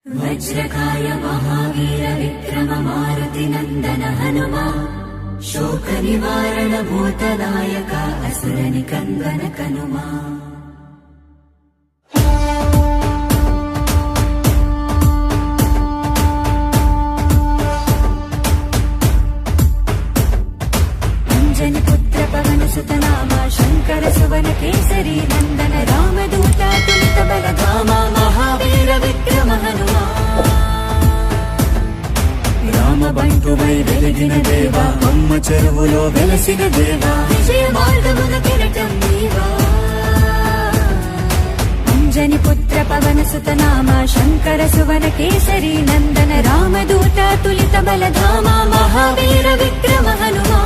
वज्रकाय महावीर विक्रम मारुति नंदन हनुमा शोक निवारण भूतनायक असुर निकंदन कनुमा। अंजनी पुत्र पवन सुत नामा शंकर सुवन केसरी नंदन रामदूत तुलित बलधामा महावीर विक्रम हनुमा। రామ బంటువై వెలిగిన దేవా అమ్మ చెరువులో వెలసిన దేవా విజయ మార్గమున కిరటం నీవా। అంజని పుత్ర పవన సుత నామ శంకర సువన కేసరి నందన రామదూత తులిత బలధామ మహావీర విక్రమ హనుమా।